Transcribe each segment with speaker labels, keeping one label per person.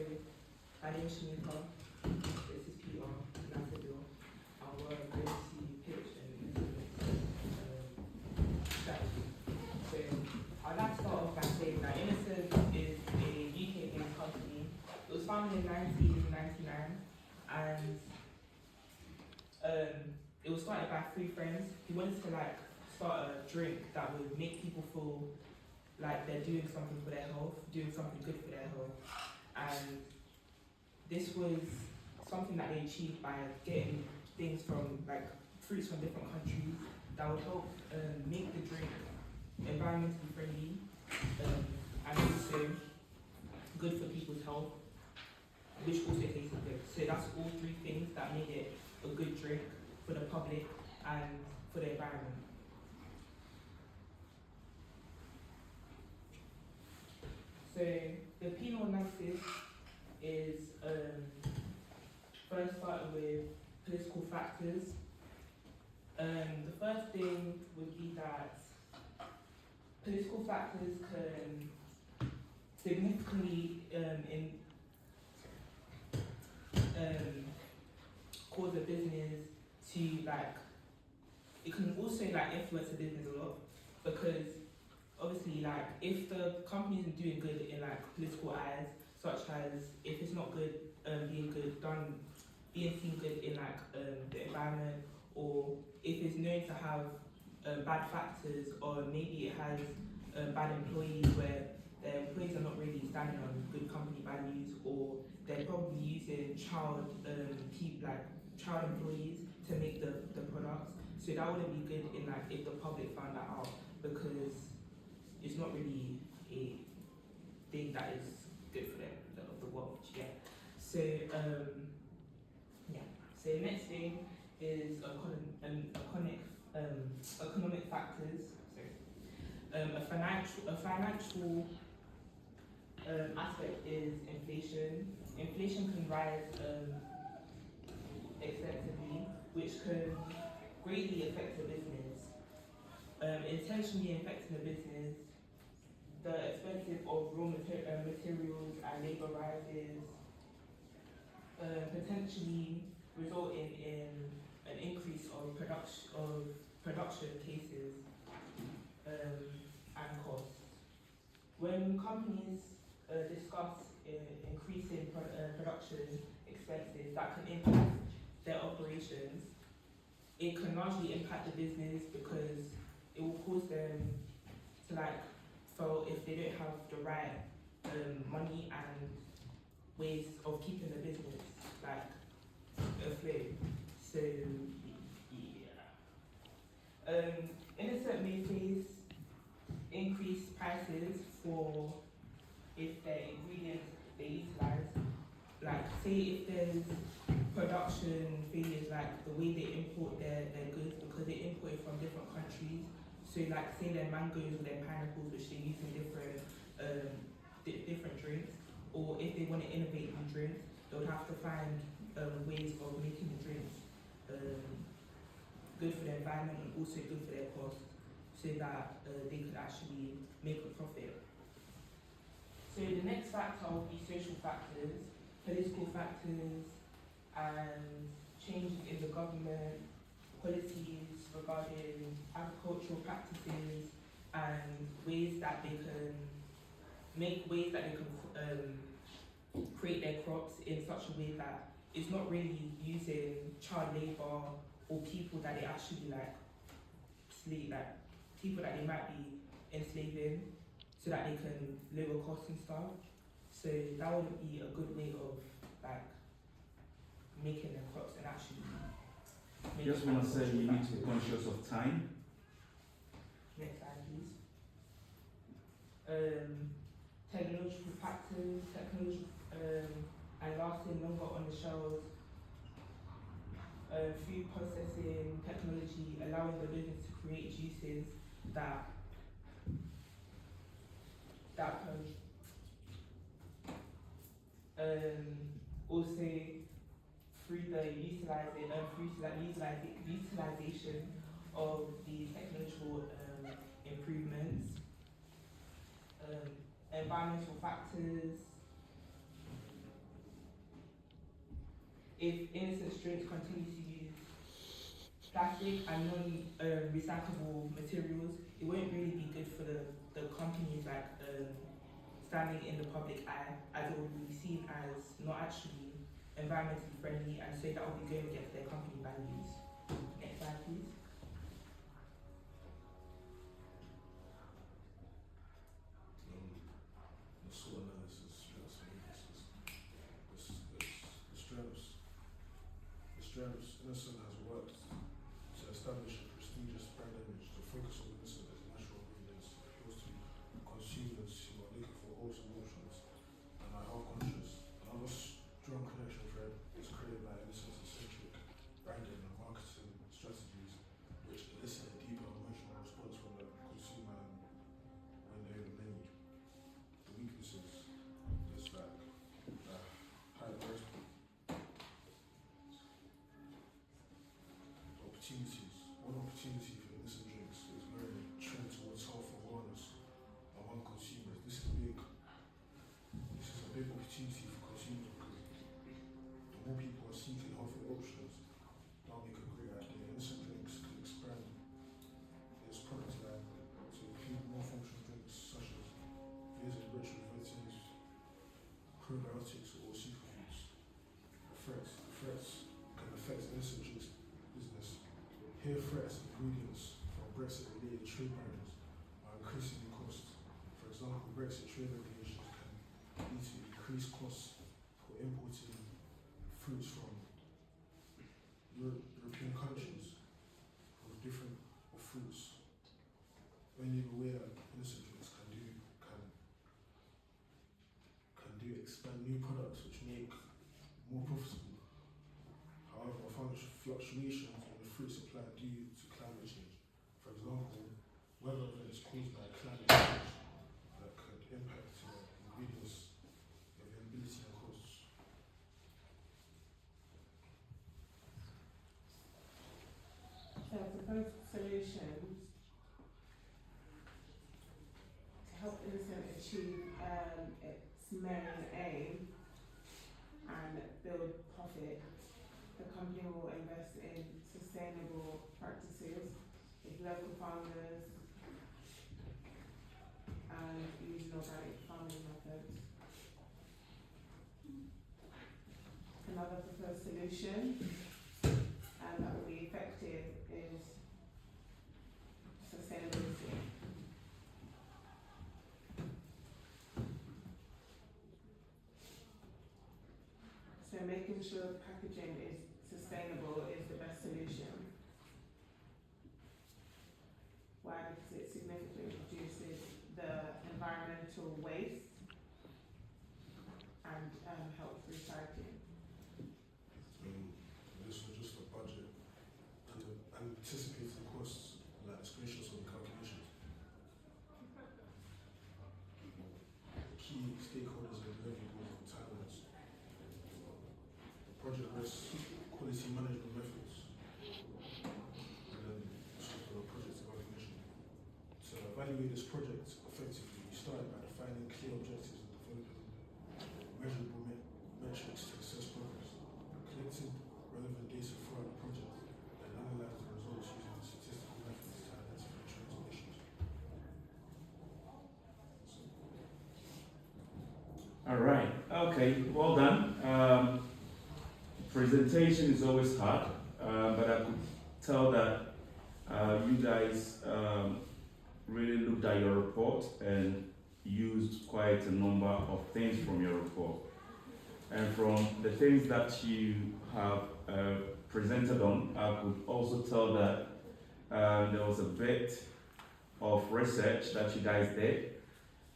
Speaker 1: my name is Shanika, this is Peter, and I'm Bill, and we're going to pitch and implement strategy. So I'd like to start off by saying that Innocent is a UK-based company. It was founded in 1999, and it was started by three friends who wanted to start a drink that would make people feel like they're doing something for their health, doing something good for their health. And this was something that they achieved by getting things from fruits from different countries that would help make the drink environmentally friendly and also good for people's health, which also tasted good. So that's all three things that made it a good drink for the public and for the environment. So the Pinot analysis is first starting with political factors. The first thing would be that political factors can significantly cause a business to it can also influence the business a lot, because obviously if the company isn't doing good in political eyes, such as if it's not good being seen good in the environment, or if it's known to have bad factors, or maybe it has bad employees where the employees are not really standing on good company values, or they're probably using child employees to make the products. So that wouldn't be good in if the public found that out, because it's not really a thing that is good for them, the world. Yeah. So yeah. So the next thing is economic factors. A financial aspect is inflation. Inflation can rise extensively, which can greatly affect the business. Intentionally affecting the business, the expenses of raw materials and labour rises, potentially resulting in an increase of production cases and costs. When companies discuss increasing production expenses that can impact their operations, it can largely impact the business, because it will cause them to feel if they don't have the right money and ways of keeping the business afloat. So yeah. Innocent may face increased prices for if their ingredients they utilize. Say if there's production failures, the way they import their goods, because they import it from different countries. So say their mangoes or their pineapples, which they use in different drinks, or if they want to innovate new drinks, they would have to find ways of making the drinks good for the environment and also good for their cost, so that they could actually make a profit. So the next factor will be social factors, political factors, and changes in the government policies regarding agricultural practices, and ways that they can create their crops in such a way that it's not really using child labour or people that they actually people that they might be enslaving, so that they can lower costs and stuff. So that would be a good way of making their crops and actually.
Speaker 2: Just want to say you need to be conscious of time.
Speaker 1: Next slide, please. Technological factors, and lasting longer on the shelves. Food processing technology, allowing the business to create juices that also through the utilization of the technological improvements, environmental factors, if Innocence Drinks continues to use plastic and non-recyclable materials, it won't really be good for the companies like standing in the public eye, as it will be seen as not actually environmentally friendly, and so that will be going against their company values. Next slide, please.
Speaker 3: The SWOT analysis, yes, the strengths Innocent has worked to establish a prestigious brand image. The focus of Innocent as natural ingredients appeals to consumers who are looking for wholesome options and are health conscious. Another strong connection thread is created by Innocent's eccentric branding and marketing strategies, which elicit a deeper emotional response from the consumer when they are made. The weaknesses is like high price point. Opportunities. One opportunity for Innocent Drinks is growing a trend towards health and wellness among consumers. This is a big opportunity for consumers because the more people are seeking healthy options, that'll make a great idea. Innocent Drinks can expand its product line to include more functional drinks such as beers enriched with vitamins, probiotics, or superfoods. The threats can affect Innocent Drinks business. Here, threats ingredients from Brexit-related trade barriers are increasing in cost. For example, Brexit trade regulations can lead to increased costs for importing fruits from European countries with different fruits. Only the way that Innocent Drinks can expand new products which make more profitable. However, fluctuations in the fruit supply due to climate change. For example, weather events caused by climate change that could impact ingredients availability and costs.
Speaker 4: So proposed solutions to help Innocent achieve its main aim and build profit. The company will invest in sustainable practices with local farmers and using organic farming methods. Another proposed solution that will be effective is sustainability. So making sure packaging is sustainable is the best solution. Why? Because it significantly reduces the environmental waste and helps recycling.
Speaker 3: This was just a budget and anticipating costs like screenshots of the calculations. Key stakeholders in the delivery and timelines. Project risk, quality management methods, and then also project evaluation. To evaluate this project effectively, we started by defining clear objectives and developing measurable metrics to assess progress. Collected relevant data throughout the project and analyzed the results using statistical methods to identify trends and issues.
Speaker 2: All right. Okay. Well done. Presentation is always hard, but I could tell that you guys really looked at your report and used quite a number of things from your report. And from the things that you have presented on, I could also tell that there was a bit of research that you guys did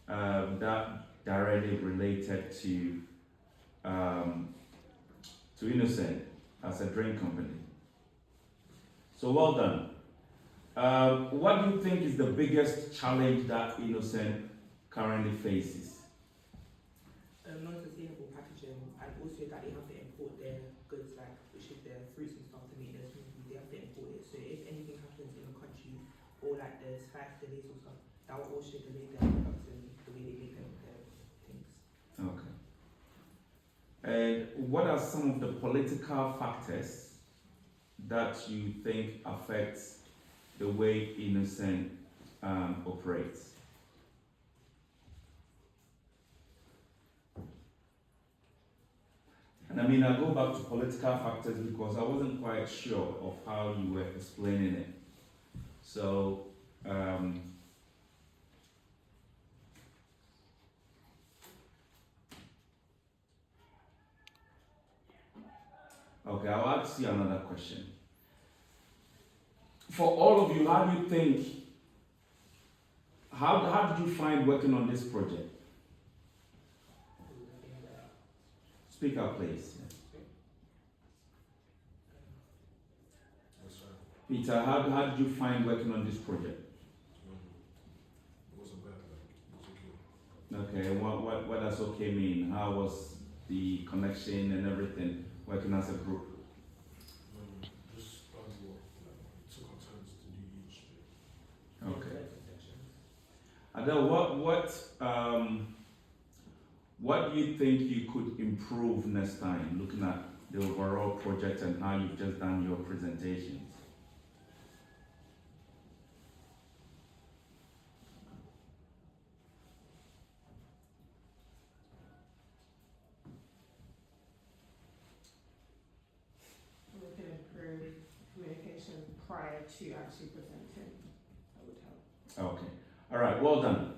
Speaker 2: that directly related to Innocent as a drink company. So well done. What do you think is the biggest challenge that Innocent currently faces?
Speaker 1: Non-sustainable packaging, and also that they have to import their goods, like which is their fruits and stuff, to make their smoothies. They have to import it. So if anything happens in the country, or like there's 5 delays or stuff, that will also delay their products and the way they make their things.
Speaker 2: Okay. And what are some of the political factors that you think affects the way Innocent operates? And I mean, I go back to political factors because I wasn't quite sure of how you were explaining it. So, okay, I'll ask you another question. For all of you, how do you think, how did you find working on this project? Speak up, please.
Speaker 3: Yes, sir.
Speaker 2: Peter, how did you find working on this project?
Speaker 3: It wasn't bad, like, it was okay.
Speaker 2: Okay, what does okay mean? How was the connection and everything working as a group?
Speaker 3: Just started work, like, we took our turns to do each bit.
Speaker 2: Okay. Adele, what do you think you could improve next time, looking at the overall project and how you've just done your presentations?
Speaker 4: We can improve communication prior to actually presenting. That would help.
Speaker 2: Okay. All right. Well done.